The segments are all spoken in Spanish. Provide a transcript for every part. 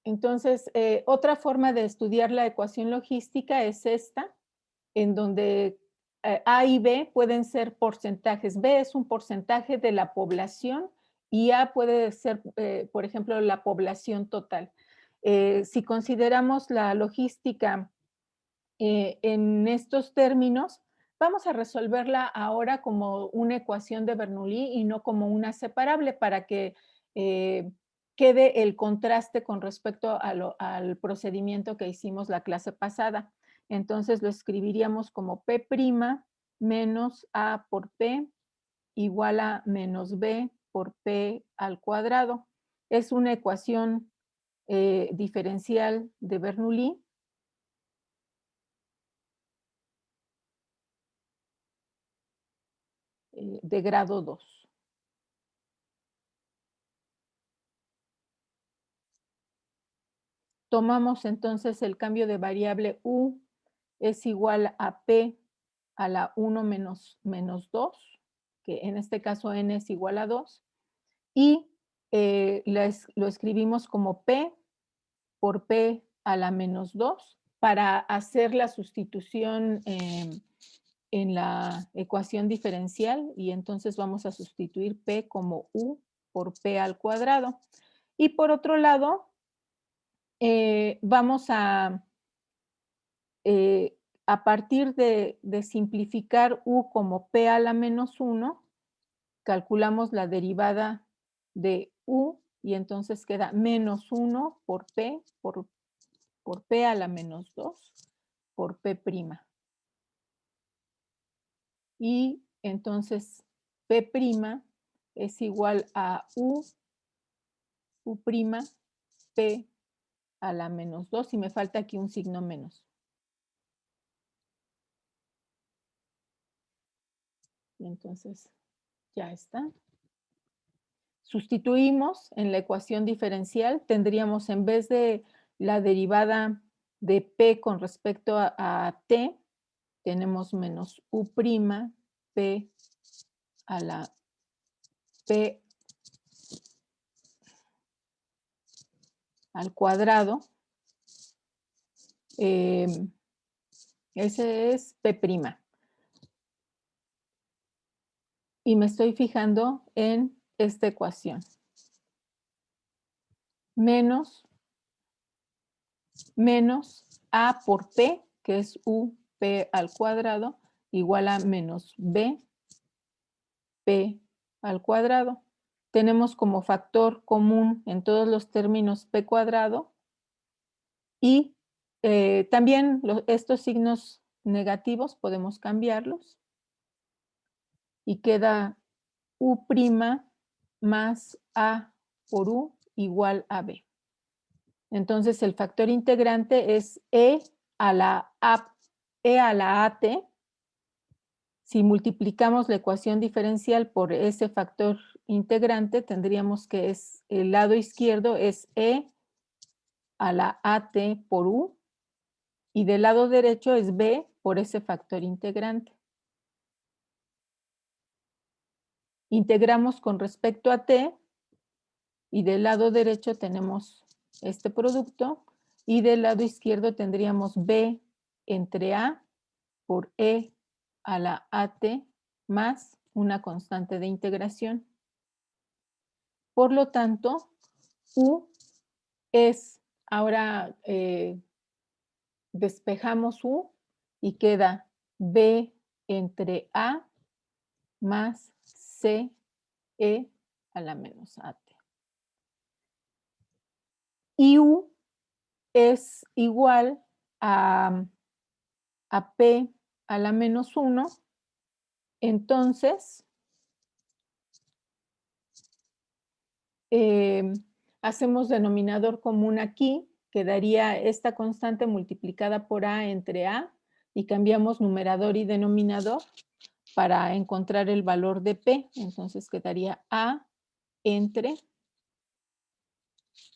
Entonces, otra forma de estudiar la ecuación logística es esta, en donde A y B pueden ser porcentajes. B es un porcentaje de la población y A puede ser, por ejemplo, la población total. Si consideramos la logística en estos términos, vamos a resolverla ahora como una ecuación de Bernoulli y no como una separable para que eh, quede el contraste con respecto al procedimiento que hicimos la clase pasada. Entonces lo escribiríamos como P' menos A por P igual a menos B por P al cuadrado. Es una ecuación diferencial de Bernoulli de grado 2. Tomamos entonces el cambio de variable u es igual a p a la 1 menos 2, que en este caso n es igual a 2, y lo escribimos como p por p a la menos 2 para hacer la sustitución en la ecuación diferencial, y entonces vamos a sustituir p como u por p al cuadrado. Y por otro lado, vamos a partir de simplificar u como p a la menos 1, calculamos la derivada de u y entonces queda menos 1 por p a la menos 2 por p'. Y entonces p' es igual a u' p a la menos 2 y me falta aquí un signo menos. Y entonces ya está. Sustituimos en la ecuación diferencial, tendríamos en vez de la derivada de p con respecto a t, tenemos menos u' p a la p al cuadrado. Ese es p'. Y me estoy fijando en esta ecuación. Menos a por p, que es u p al cuadrado, igual a menos b p al cuadrado. Tenemos como factor común en todos los términos p cuadrado y también estos signos negativos podemos cambiarlos y queda u' más a por u igual a b. Entonces el factor integrante es e a la at. Si multiplicamos la ecuación diferencial por ese factor integrante, tendríamos que el lado izquierdo es e a la at por u y del lado derecho es b por ese factor integrante. Integramos con respecto a t y del lado derecho tenemos este producto y del lado izquierdo tendríamos b entre a por e a la at más una constante de integración. Por lo tanto, u es, ahora despejamos u y queda b entre a más c e a la menos at. Y u es igual a p a la menos 1, entonces hacemos denominador común aquí, quedaría esta constante multiplicada por a entre a y cambiamos numerador y denominador para encontrar el valor de p, entonces quedaría a entre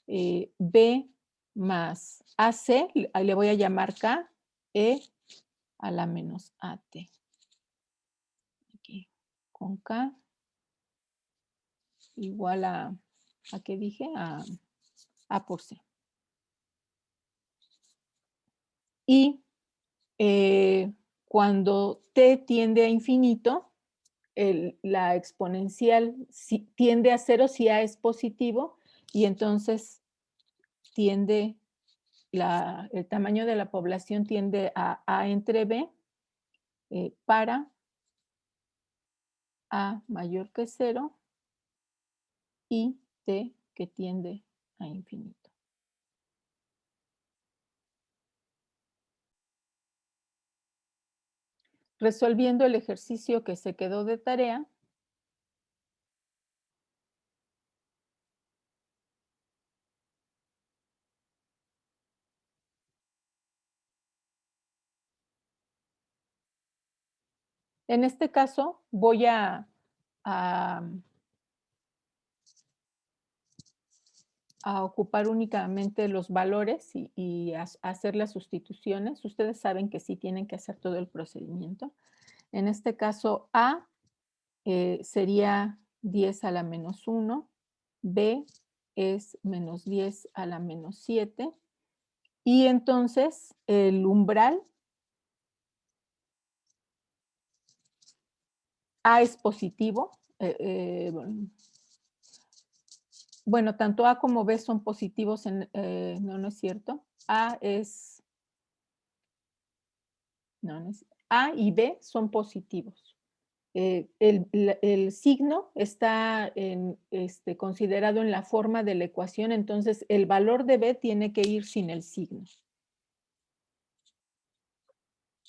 b más ac, le voy a llamar k, e a la menos at. Aquí, con k igual ¿a qué dije? A por c. Y cuando t tiende a infinito, la exponencial tiende a cero si a es positivo, y entonces tiende el tamaño de la población tiende a entre b para a mayor que cero y t que tiende a infinito. Resolviendo el ejercicio que se quedó de tarea, en este caso voy a ocupar únicamente los valores y hacer las sustituciones. Ustedes saben que sí tienen que hacer todo el procedimiento. En este caso, A sería 10 a la menos 1, B es menos 10 a la menos 7, y entonces el umbral, A es positivo, bueno, tanto A como B son positivos, no, no es cierto. A y B son positivos. El signo está considerado en la forma de la ecuación, entonces el valor de B tiene que ir sin el signo.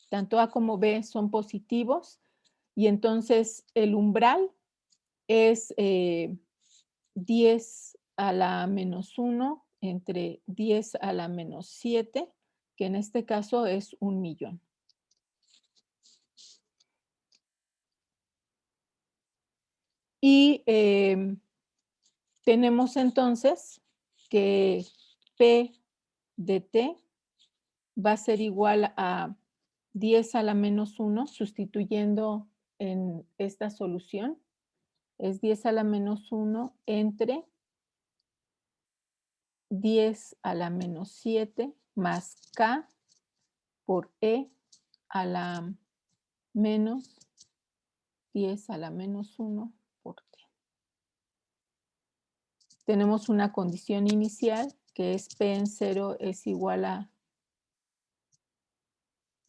Tanto A como B son positivos, y entonces el umbral es 10 a la menos 1 entre 10 a la menos 7, que en este caso es 1.000.000. Y tenemos entonces que P de T va a ser igual a 10 a la menos 1, sustituyendo en esta solución. Es 10 a la menos 1 entre 10 a la menos 7 más K por E a la menos 10 a la menos 1 por T. Tenemos una condición inicial que es P en 0 es igual a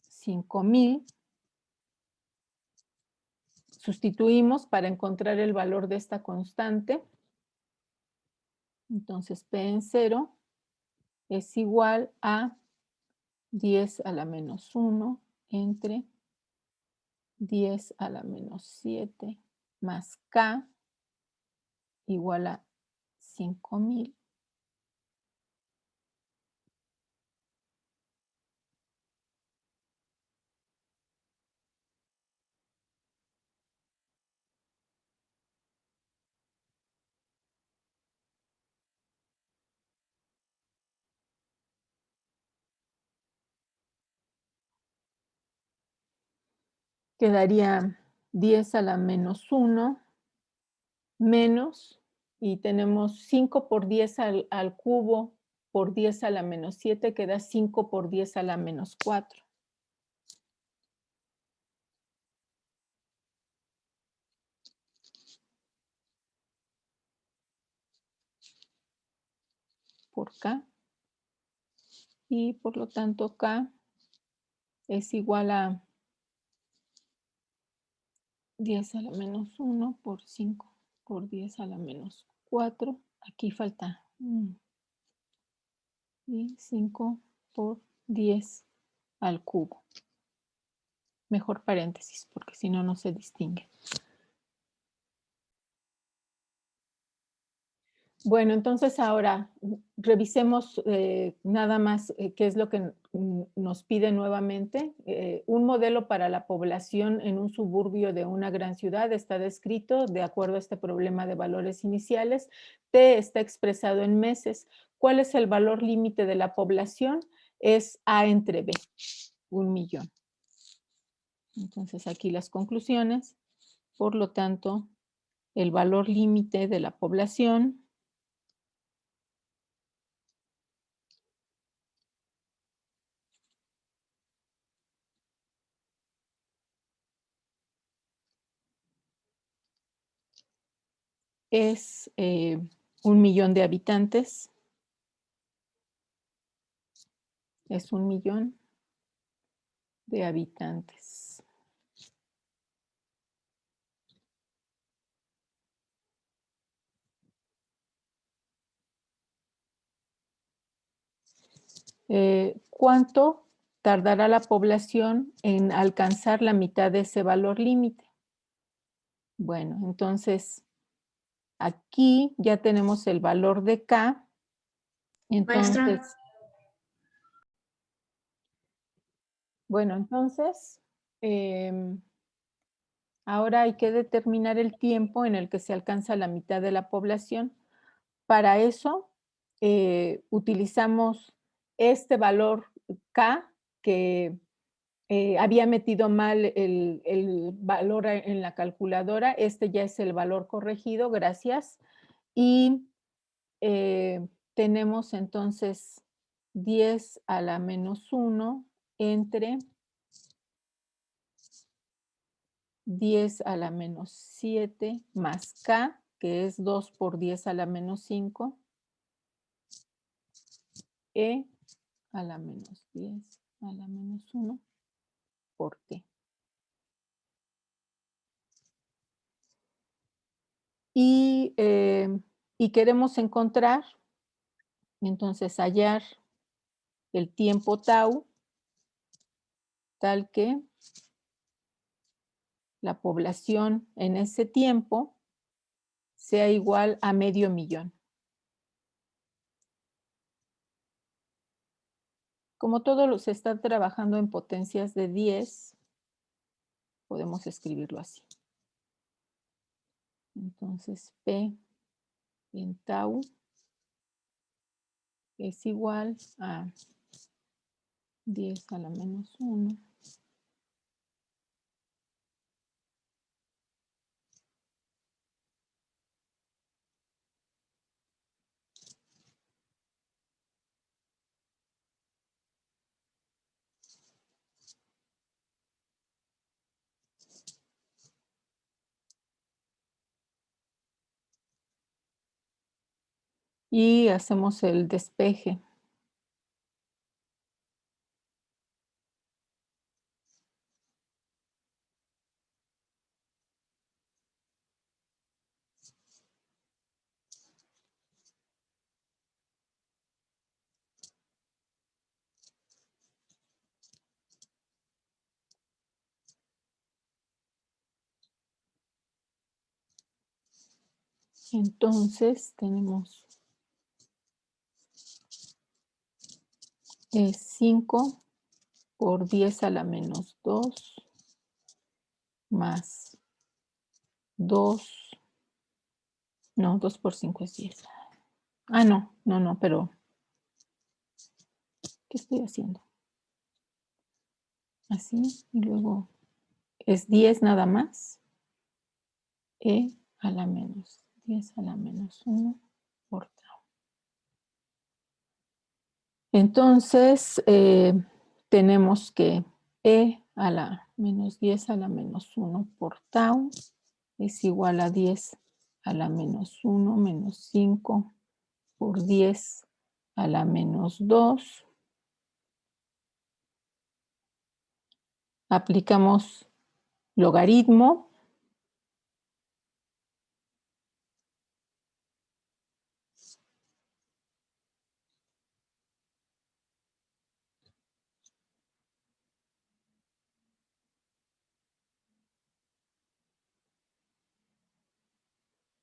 5.000. Sustituimos para encontrar el valor de esta constante. Entonces P en 0 es igual a 10 a la menos 1 entre 10 a la menos 7 más K igual a 5.000. Quedaría 10 a la menos 1 menos, y tenemos 5 por 10 al cubo por 10 a la menos 7, queda 5 por 10 a la menos 4. Por K. Y por lo tanto K es igual a 10 a la menos 1 por 5 por 10 a la menos 4. Aquí falta y 5 por 10 al cubo. Mejor paréntesis, porque si no, no se distingue. Bueno, entonces ahora revisemos nada más qué es lo que nos pide nuevamente. Un modelo para la población en un suburbio de una gran ciudad está descrito de acuerdo a este problema de valores iniciales. T está expresado en meses. ¿Cuál es el valor límite de la población? Es A entre B, 1.000.000. Entonces aquí las conclusiones. Por lo tanto, el valor límite de la población es 1.000.000 de habitantes. Es 1.000.000 de habitantes. ¿Cuánto tardará la población en alcanzar la mitad de ese valor límite? Bueno, entonces aquí ya tenemos el valor de K. Entonces, Maestra. bueno, entonces, ahora hay que determinar el tiempo en el que se alcanza la mitad de la población. Para eso, utilizamos este valor K, que había metido mal el valor en la calculadora. Este ya es el valor corregido, gracias. Y tenemos entonces 10 a la menos 1 entre 10 a la menos 7 más K, que es 2 por 10 a la menos 5, E a la menos 10 a la menos 1 por T. Y queremos encontrar, entonces hallar el tiempo tau, tal que la población en ese tiempo sea igual a 500.000. Como todo se está trabajando en potencias de 10, podemos escribirlo así. Entonces, P en tau es igual a 10 a la menos 1 y hacemos el despeje. Entonces tenemos 5 por 10 a la menos 2 más 2. No, 2 por 5 es 10. Ah, no, pero ¿qué estoy haciendo? Así, y luego es 10 nada más. E a la menos 10 a la menos 1 por tau. Entonces, tenemos que E a la menos 10 a la menos 1 por tau es igual a 10 a la menos 1 menos 5 por 10 a la menos 2. Aplicamos logaritmo.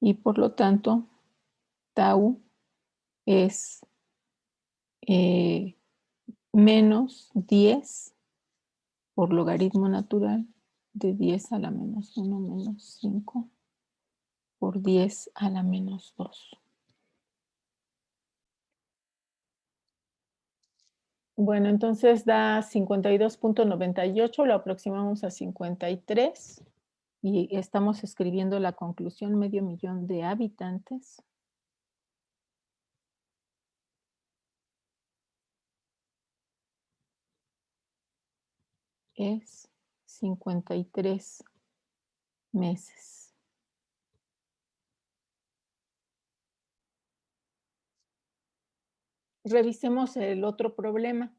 Y por lo tanto, tau es menos 10 por logaritmo natural de 10 a la menos 1 menos 5 por 10 a la menos 2. Bueno, entonces da 52.98, lo aproximamos a 53 y estamos escribiendo la conclusión: 500.000 de habitantes es 53 meses. revisemos el otro problema.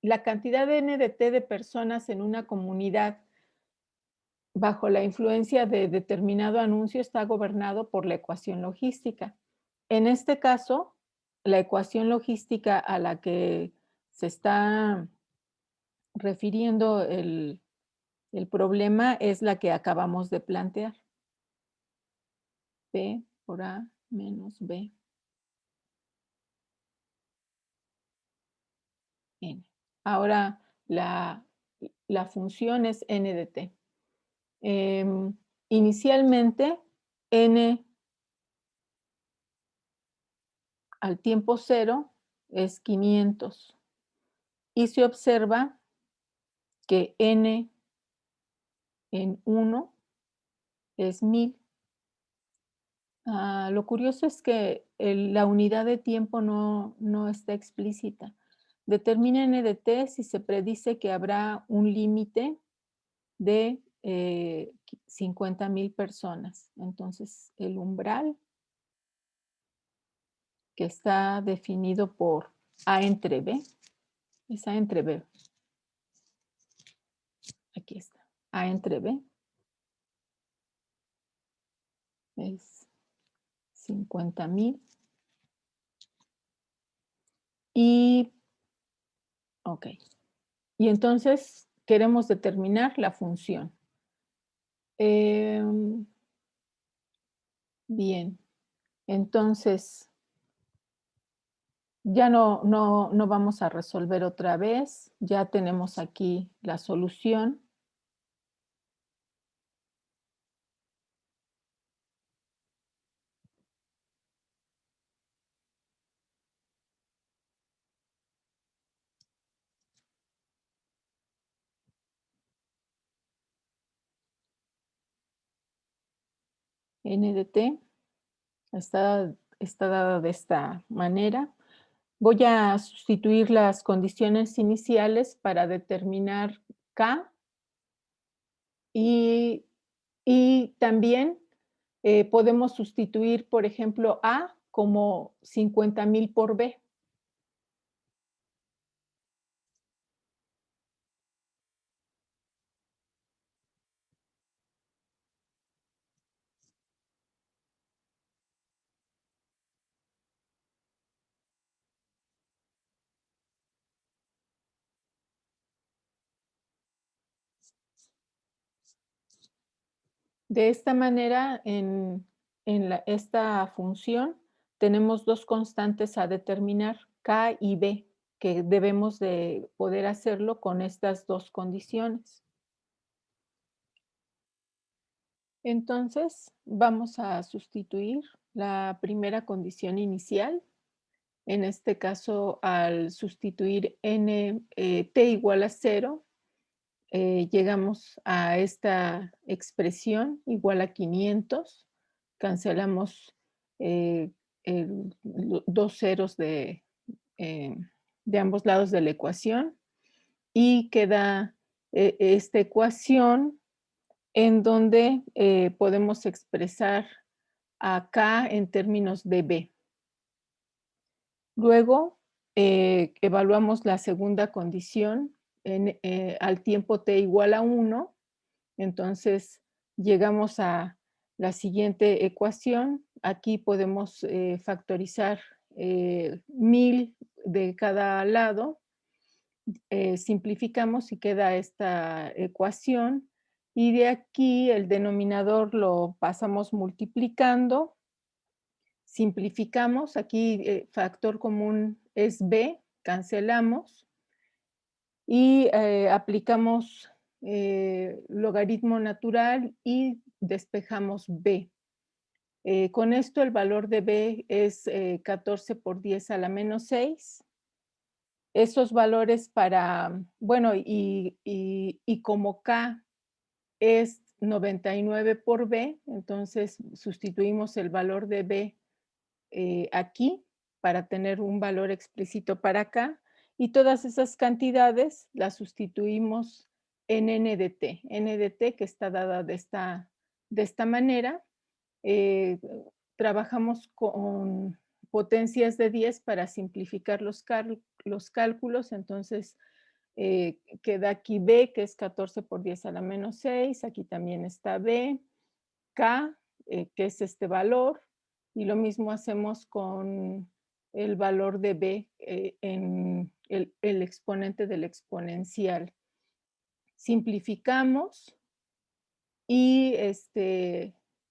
La cantidad de n de t de personas en una comunidad bajo la influencia de determinado anuncio está gobernado por la ecuación logística. En este caso, la ecuación logística a la que se está refiriendo el problema es la que acabamos de plantear. P por A menos B n. Ahora la función es n de t. Inicialmente, n al tiempo 0 es 500 y se observa que n en 1 es 1000. Lo curioso es que la unidad de tiempo no está explícita. Determina n de t si se predice que habrá un límite de 50,000 personas. Entonces, el umbral que está definido por A entre B, es A entre B. Aquí está. A entre B es 50,000. Y, ok. Y entonces queremos determinar la función. Bien, entonces ya no vamos a resolver otra vez. Ya tenemos aquí la solución. N de t está dada de esta manera. Voy a sustituir las condiciones iniciales para determinar K y, también podemos sustituir, por ejemplo, A como 50,000 por B. De esta manera, esta función tenemos dos constantes a determinar, K y B, que debemos de poder hacerlo con estas dos condiciones. Entonces, vamos a sustituir la primera condición inicial. En este caso, al sustituir t igual a 0, llegamos a esta expresión igual a 500. Cancelamos dos ceros eh, de ambos lados de la ecuación y queda esta ecuación en donde podemos expresar a K en términos de B. Luego, evaluamos la segunda condición al tiempo t igual a 1. Entonces, llegamos a la siguiente ecuación. Aquí podemos factorizar 1000 de cada lado. Simplificamos y queda esta ecuación. Y de aquí el denominador lo pasamos multiplicando. Simplificamos, aquí factor común es b, cancelamos y aplicamos logaritmo natural y despejamos b. Con esto el valor de b es 14 por 10 a la menos 6. Esos valores para, bueno, y como k es 99 por b, entonces sustituimos el valor de b aquí para tener un valor explícito para acá y todas esas cantidades las sustituimos en n de t que está dada de esta manera. Trabajamos con potencias de 10 para simplificar los cálculos. Entonces, queda aquí B, que es 14 por 10 a la menos 6. Aquí también está B, K, que es este valor. Y lo mismo hacemos con el valor de B en el exponente del exponencial. Simplificamos y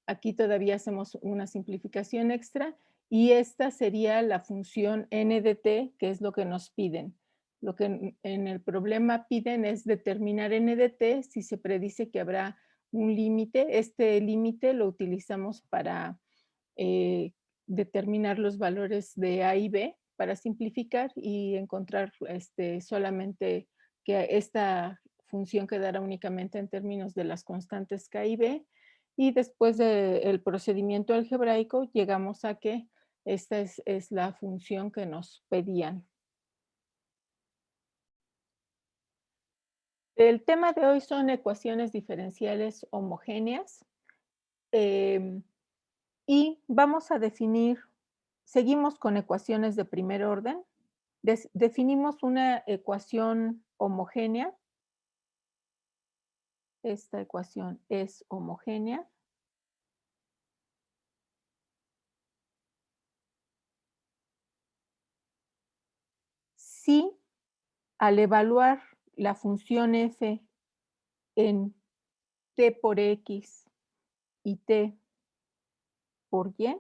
aquí todavía hacemos una simplificación extra y esta sería la función n de t, que es lo que nos piden. Lo que en el problema piden es determinar n de t si se predice que habrá un límite. Este límite lo utilizamos para determinar los valores de a y b para simplificar y encontrar solamente que esta función quedará únicamente en términos de las constantes k y b, y después del procedimiento algebraico llegamos a que esta es la función que nos pedían. El tema de hoy son ecuaciones diferenciales homogéneas y vamos a definir, seguimos con ecuaciones de primer orden, definimos una ecuación homogénea. Esta ecuación es homogénea. Si al evaluar la función f en t por x y t por y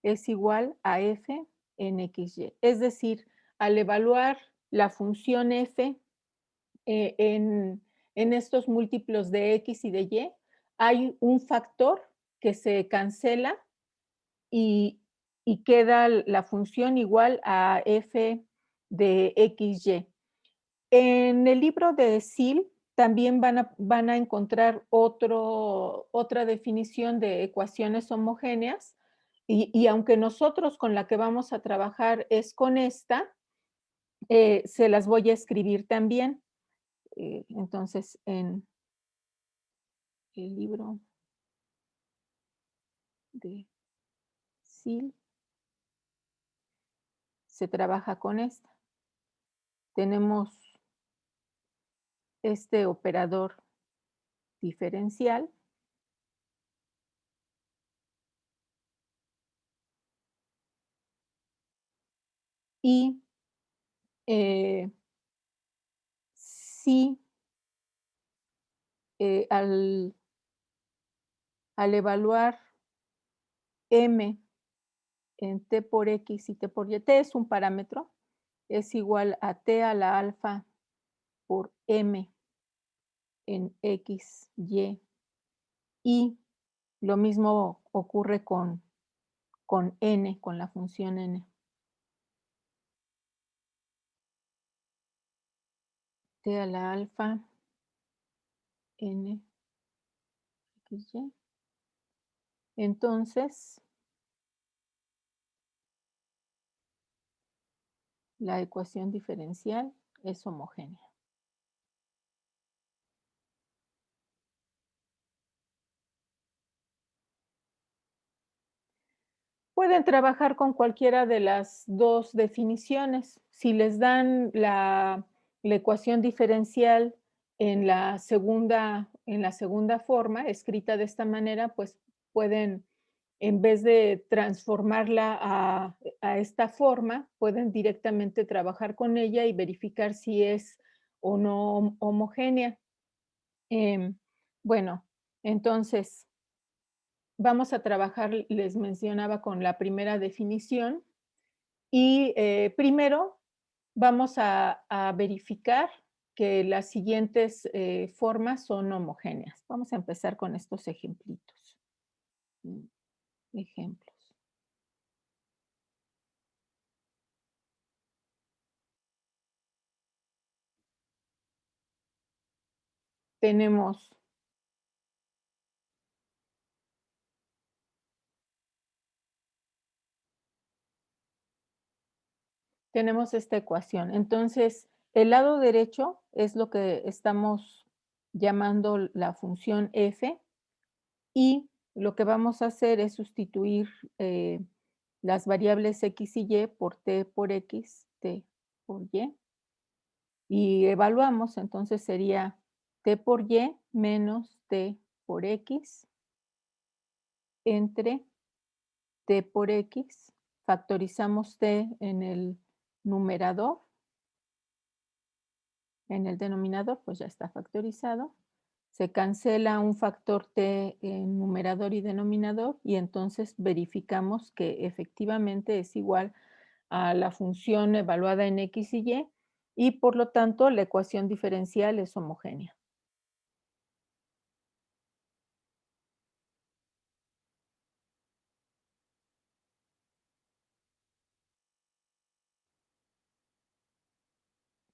es igual a f en xy. Es decir, al evaluar la función f en estos múltiplos de x y de y, hay un factor que se cancela y queda la función igual a f de xy. En el libro de SIL también van a encontrar otra definición de ecuaciones homogéneas y aunque nosotros con la que vamos a trabajar es con esta, se las voy a escribir también. Entonces, en el libro de SIL se trabaja con esta. Tenemos este operador diferencial y si al evaluar m en t por x y t por y, t es un parámetro, es igual a t a la alfa por m en x, y lo mismo ocurre con n, con la función n. T a la alfa n x, y. Entonces, la ecuación diferencial es homogénea. Pueden trabajar con cualquiera de las dos definiciones. Si les dan la ecuación diferencial en la segunda forma, escrita de esta manera, pues pueden, en vez de transformarla a esta forma, pueden directamente trabajar con ella y verificar si es o no homogénea. Bueno, entonces, vamos a trabajar, les mencionaba, con la primera definición y primero vamos a verificar que las siguientes formas son homogéneas. Vamos a empezar con estos ejemplitos. Ejemplos. Tenemos esta ecuación. Entonces, el lado derecho es lo que estamos llamando la función f y lo que vamos a hacer es sustituir las variables x y y por t por x, t por y evaluamos, entonces sería t por y menos t por x entre t por x, factorizamos t en el numerador, en el denominador, pues ya está factorizado. Se cancela un factor t en numerador y denominador y entonces verificamos que efectivamente es igual a la función evaluada en x y por lo tanto la ecuación diferencial es homogénea.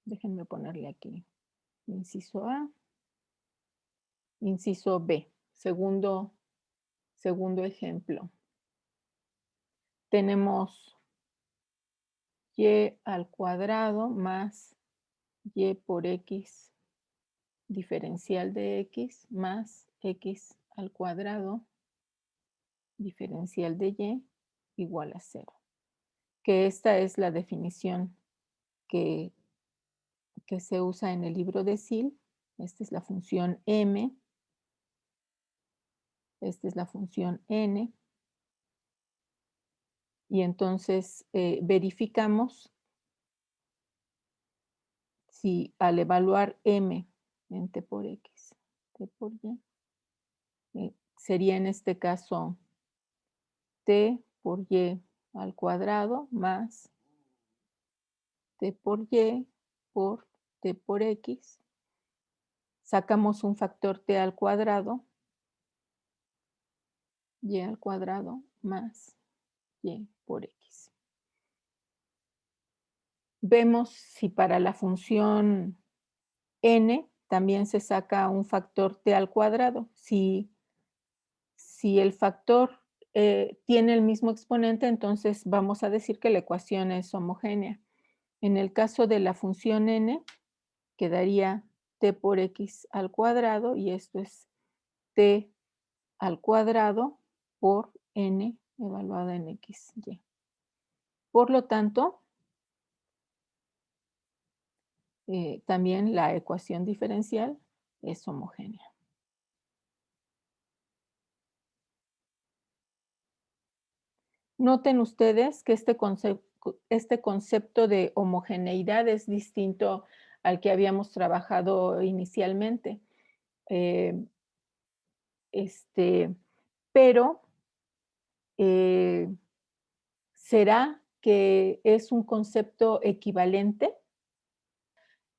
Déjenme ponerle aquí inciso A, inciso B, segundo ejemplo. Tenemos y al cuadrado más y por x diferencial de x más x al cuadrado diferencial de y igual a 0. Que esta es la definición que se usa en el libro de SIL. Esta es la función m, esta es la función n, y entonces verificamos si al evaluar m en t por x, t por y, sería en este caso t por y al cuadrado más t por y por t por x. Sacamos un factor t al cuadrado, y al cuadrado más y por x. Vemos si para la función n también se saca un factor t al cuadrado. Si el factor tiene el mismo exponente, entonces vamos a decir que la ecuación es homogénea. En el caso de la función n, quedaría t por x al cuadrado, y esto es t al cuadrado por n evaluada en x, y. Por lo tanto, también la ecuación diferencial es homogénea. Noten ustedes que este concepto de homogeneidad es distinto al que habíamos trabajado inicialmente. Eh, pero ¿será que es un concepto equivalente?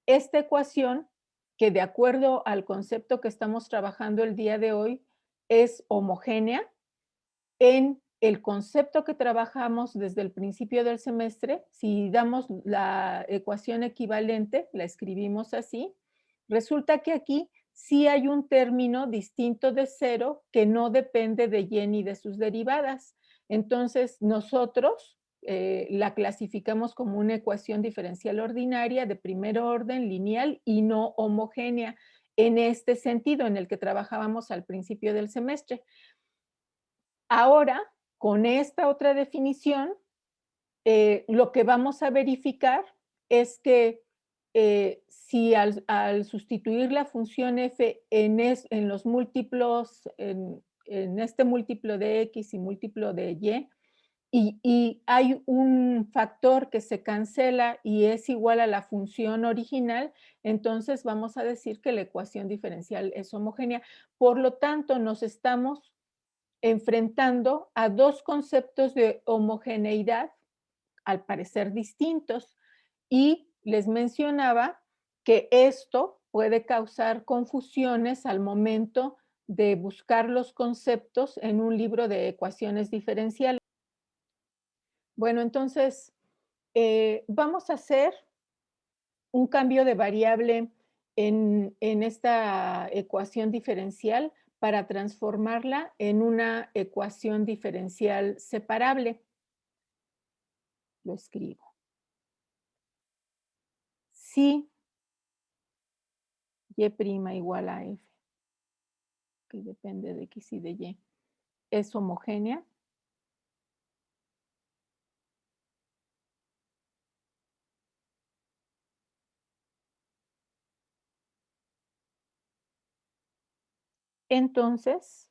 Esta ecuación, que de acuerdo al concepto que estamos trabajando el día de hoy, es homogénea en el concepto que trabajamos desde el principio del semestre. Si damos la ecuación equivalente, la escribimos así, resulta que aquí sí hay un término distinto de 0 que no depende de y ni de sus derivadas. Entonces, nosotros la clasificamos como una ecuación diferencial ordinaria de primer orden, lineal y no homogénea, en este sentido en el que trabajábamos al principio del semestre. Ahora, con esta otra definición, lo que vamos a verificar es que si al sustituir la función f en los múltiplos, en este múltiplo de x y múltiplo de y hay un factor que se cancela y es igual a la función original, entonces vamos a decir que la ecuación diferencial es homogénea. Por lo tanto, nos estamos enfrentando a dos conceptos de homogeneidad, al parecer distintos, y les mencionaba que esto puede causar confusiones al momento de buscar los conceptos en un libro de ecuaciones diferenciales. Bueno, entonces vamos a hacer un cambio de variable en esta ecuación diferencial para transformarla en una ecuación diferencial separable. Lo escribo. Si y' igual a f, que depende de x y de y, es homogénea, Entonces,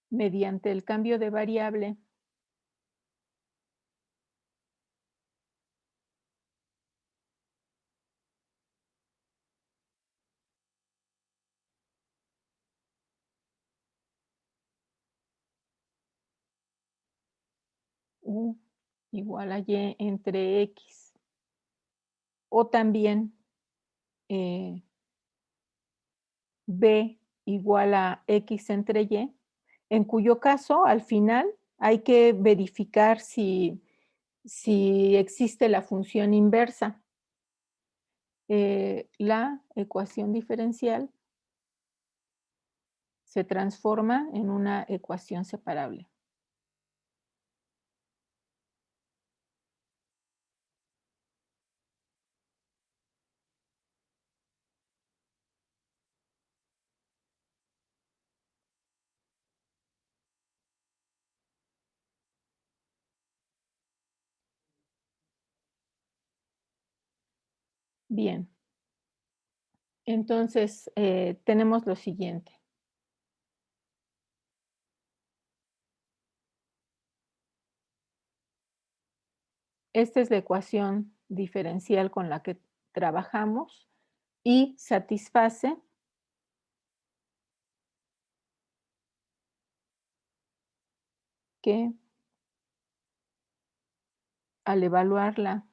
mediante el cambio de variable u igual a y entre x, o también b igual a x entre y, en cuyo caso, al final, hay que verificar si existe la función inversa. La ecuación diferencial se transforma en una ecuación separable. Bien, entonces tenemos lo siguiente. Esta es la ecuación diferencial con la que trabajamos y satisface que al evaluarla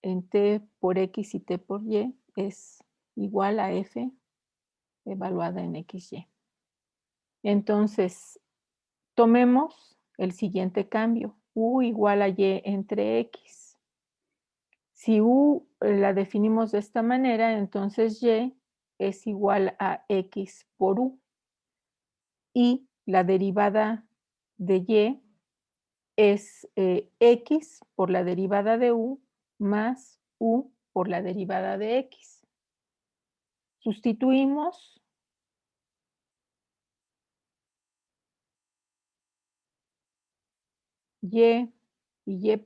en t por x y t por y es igual a f evaluada en xy. Entonces, tomemos el siguiente cambio, u igual a y entre x. Si u la definimos de esta manera, entonces y es igual a x por u. Y la derivada de y es x por la derivada de u más u por la derivada de x. Sustituimos y y y'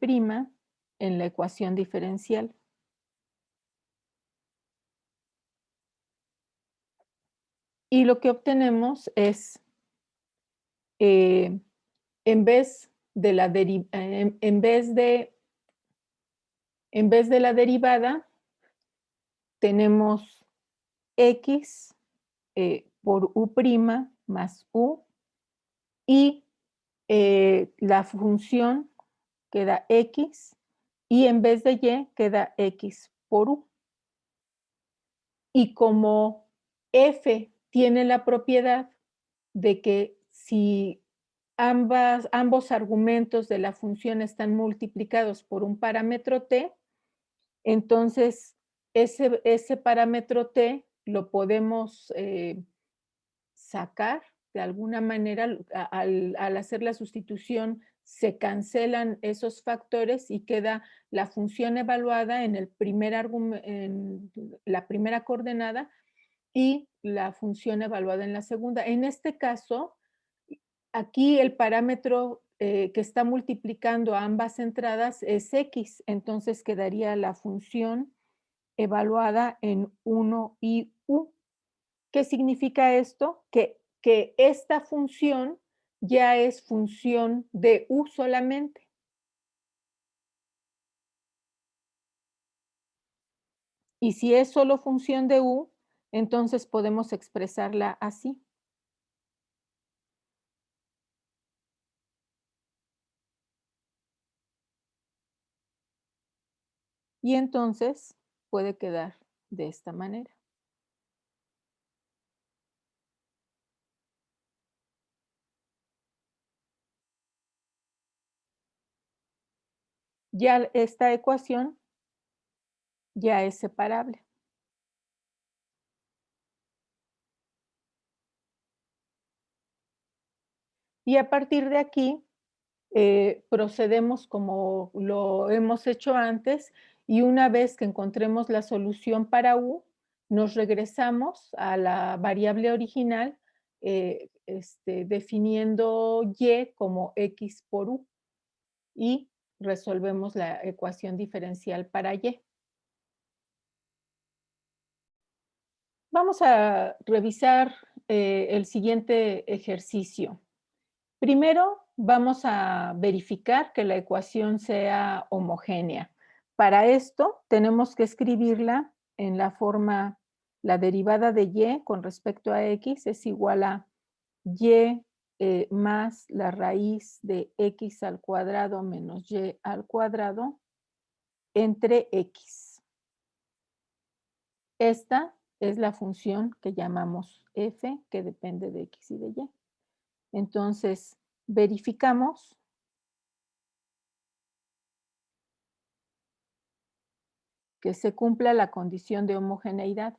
en la ecuación diferencial. Y lo que obtenemos es, en vez de la derivada, tenemos x por u' más u, y la función queda x, y en vez de y queda x por u. Y como f tiene la propiedad de que si ambos argumentos de la función están multiplicados por un parámetro t, entonces ese parámetro t lo podemos sacar de alguna manera. Al hacer la sustitución se cancelan esos factores y queda la función evaluada en en la primera coordenada y la función evaluada en la segunda. En este caso, aquí el parámetro que está multiplicando a ambas entradas es x, entonces quedaría la función evaluada en 1 y u. ¿Qué significa esto? Que esta función ya es función de u solamente. Y si es solo función de u, entonces podemos expresarla así. Y entonces puede quedar de esta manera. Ya esta ecuación ya es separable. Y a partir de aquí, procedemos como lo hemos hecho antes, y una vez que encontremos la solución para u, nos regresamos a la variable original, definiendo y como x por u, y resolvemos la ecuación diferencial para y. Vamos a revisar el siguiente ejercicio. Primero, vamos a verificar que la ecuación sea homogénea. Para esto, tenemos que escribirla en la forma, la derivada de y con respecto a x es igual a y más la raíz de x al cuadrado menos y al cuadrado entre x. Esta es la función que llamamos f, que depende de x y de y. Entonces, verificamos que se cumpla la condición de homogeneidad.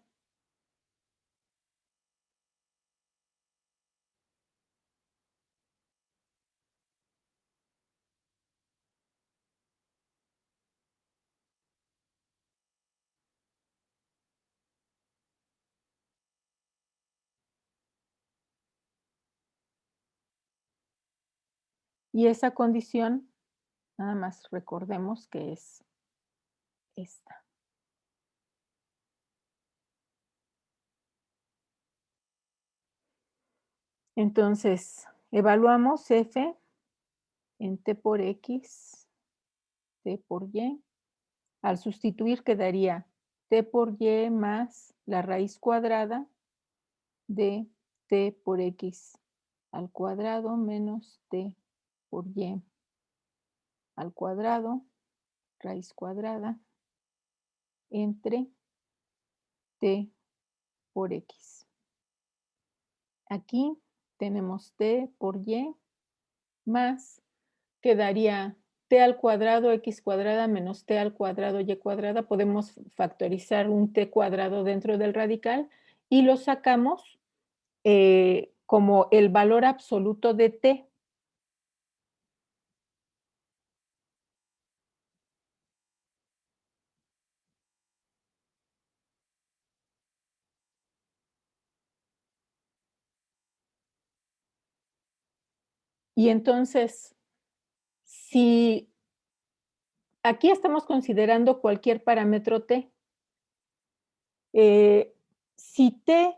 Y esa condición, nada más recordemos que es esta. Entonces, evaluamos f en t por x, t por y. Al sustituir quedaría t por y más la raíz cuadrada de t por x al cuadrado menos t por y al cuadrado, raíz cuadrada, entre t por x. Aquí tenemos t por y más, quedaría t al cuadrado x cuadrada menos t al cuadrado y cuadrada. Podemos factorizar un t cuadrado dentro del radical y lo sacamos como el valor absoluto de t. Y entonces, si aquí estamos considerando cualquier parámetro t, si t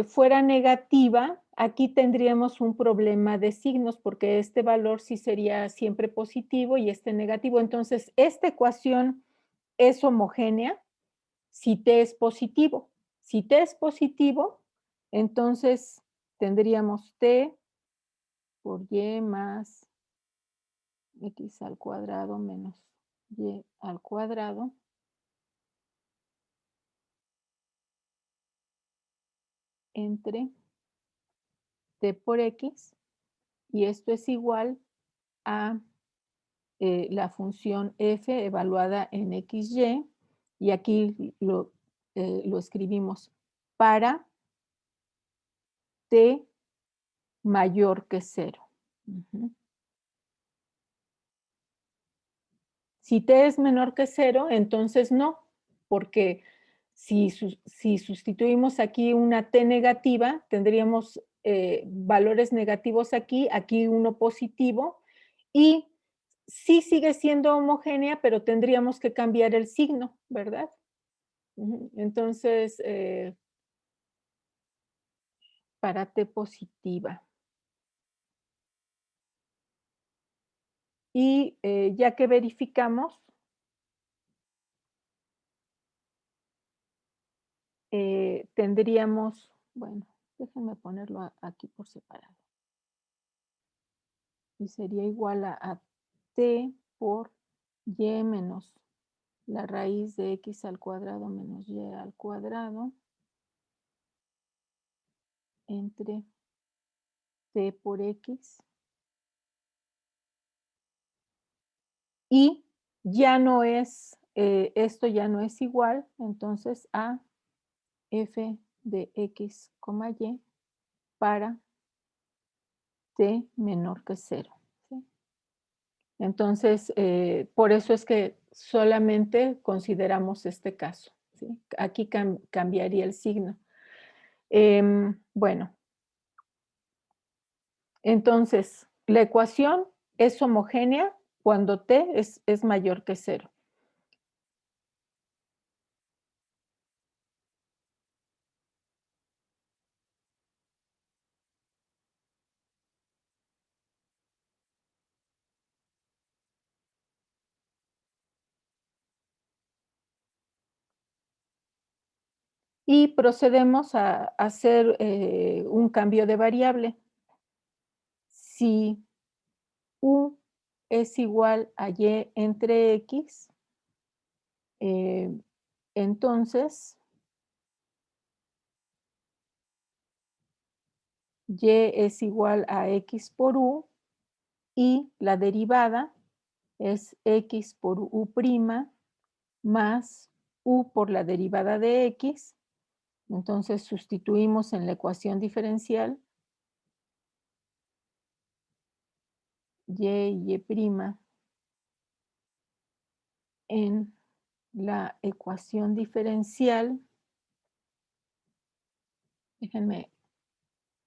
fuera negativa, aquí tendríamos un problema de signos porque este valor sí sería siempre positivo y este negativo. Entonces, esta ecuación es homogénea si t es positivo. Si t es positivo, entonces tendríamos t por y más x al cuadrado menos y al cuadrado entre t por x, y esto es igual a la función f evaluada en xy, y aquí lo escribimos para t mayor que 0. Si t es menor que 0, entonces no, porque si sustituimos aquí una t negativa, tendríamos valores negativos aquí, aquí uno positivo, y sí sigue siendo homogénea, pero tendríamos que cambiar el signo, ¿verdad? Entonces, para t positiva. Y ya que verificamos, tendríamos, bueno, déjenme ponerlo aquí por separado. Y sería igual a t por y menos la raíz de x al cuadrado menos y al cuadrado entre t por x. Y ya no es, esto ya no es igual, entonces a f de x, y para t menor que 0. ¿Sí? Entonces, por eso es que solamente consideramos este caso. ¿Sí? Aquí cambiaría el signo. Bueno, entonces, la ecuación es homogénea cuando t es mayor que 0. 0. Y procedemos a hacer un cambio de variable. Si U es igual a Y entre X, eh, entonces Y es igual a X por U y la derivada es X por U' más U por la derivada de X. Entonces sustituimos en la ecuación diferencial Y y Y' en la ecuación diferencial. Déjenme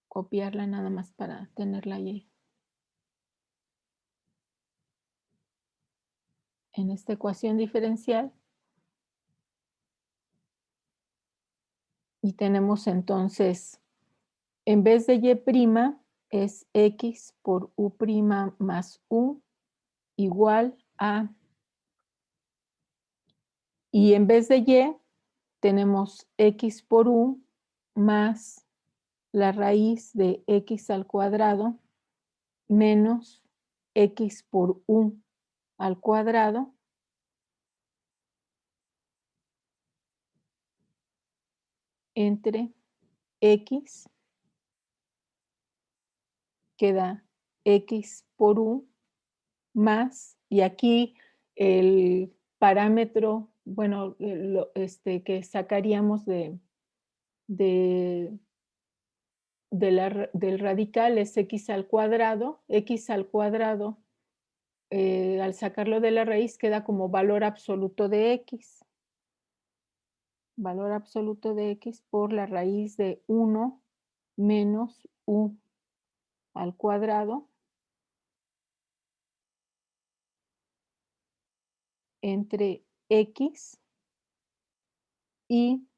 copiarla nada más para tenerla ahí. En esta ecuación diferencial. Y tenemos entonces, en vez de Y' es X por U' más U igual a, y en vez de Y tenemos X por U más la raíz de X al cuadrado menos X por U al cuadrado entre X, queda X por U más, y aquí el parámetro, bueno, que sacaríamos de, del radical es X al cuadrado. X al cuadrado, al sacarlo de la raíz, queda como valor absoluto de X. Valor absoluto de X por la raíz de 1 menos U al cuadrado entre X, y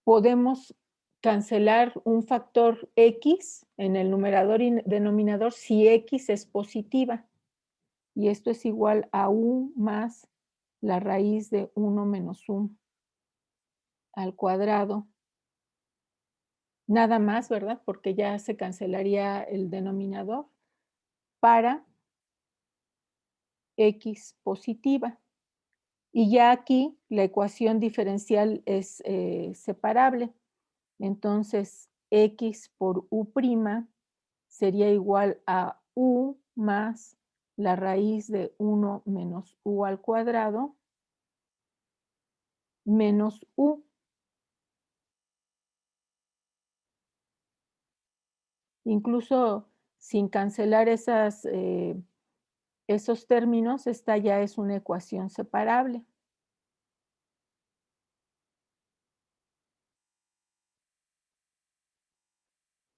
podemos cancelar un factor X en el numerador y denominador si X es positiva. Y esto es igual a U más la raíz de 1 menos U al cuadrado. Nada más, ¿verdad? Porque ya se cancelaría el denominador para X positiva. Y ya aquí la ecuación diferencial es separable. Entonces, X por U' sería igual a U más la raíz de 1 menos U al cuadrado menos U. Incluso sin cancelar esos términos, esta ya es una ecuación separable.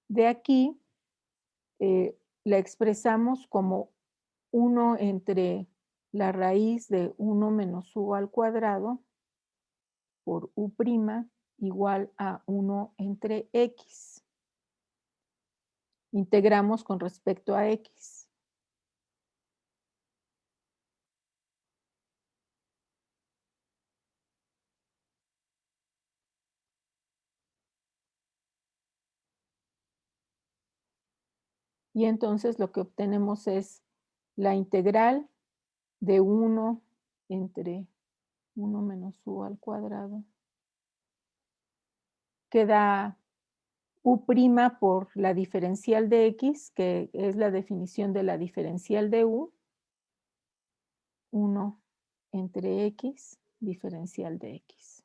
De aquí la expresamos como 1 entre la raíz de 1 menos U al cuadrado por U' igual a 1 entre X. Integramos con respecto a X. Y entonces lo que obtenemos es la integral de 1 entre 1 menos U al cuadrado. Queda U' por la diferencial de X, que es la definición de la diferencial de U. 1 entre X, diferencial de X.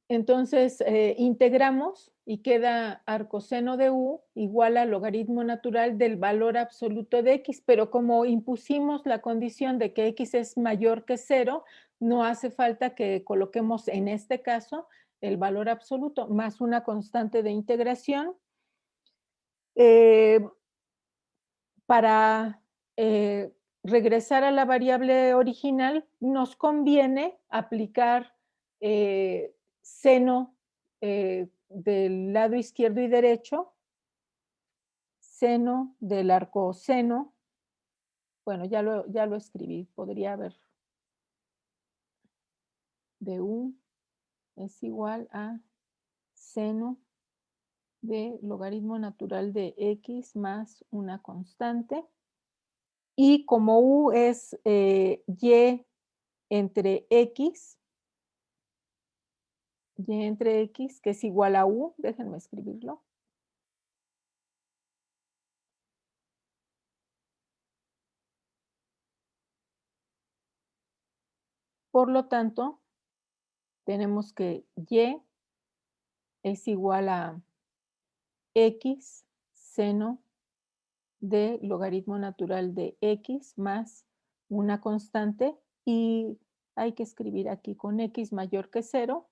Entonces, integramos y queda arcoseno de U igual al logaritmo natural del valor absoluto de X, pero como impusimos la condición de que X es mayor que 0, no hace falta que coloquemos en este caso el valor absoluto más una constante de integración. Para regresar a la variable original, nos conviene aplicar seno del lado izquierdo y derecho, seno del arcoseno. Bueno, ya lo escribí, podría haber de U es igual a seno de logaritmo natural de x más una constante. Y como u es y entre x, que es igual a u, déjenme escribirlo. Por lo tanto, tenemos que y es igual a x seno de logaritmo natural de x más una constante, y hay que escribir aquí con x mayor que 0,